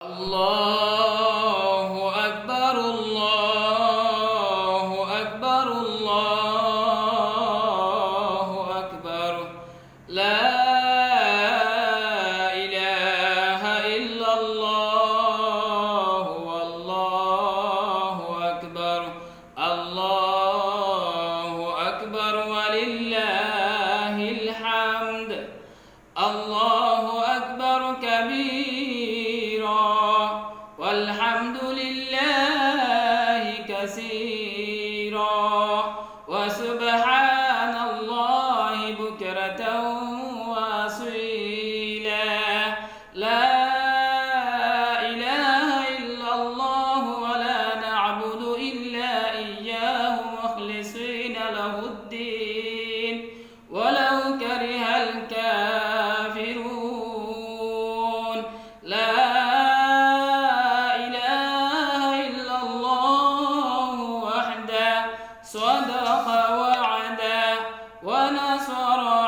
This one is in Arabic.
الله أكبر الله أكبر الله أكبر لا إله إلا الله والله أكبر الله أكبر ولله الحمد الله أكبر كبيرا والحمد لله كثيرا وسبحان الله بكرة وأصيلا لا إله إلا الله ولا نعبد إلا إياه مخلصين له الدين ولو كره الكافرون لا صدق وعدا ونصر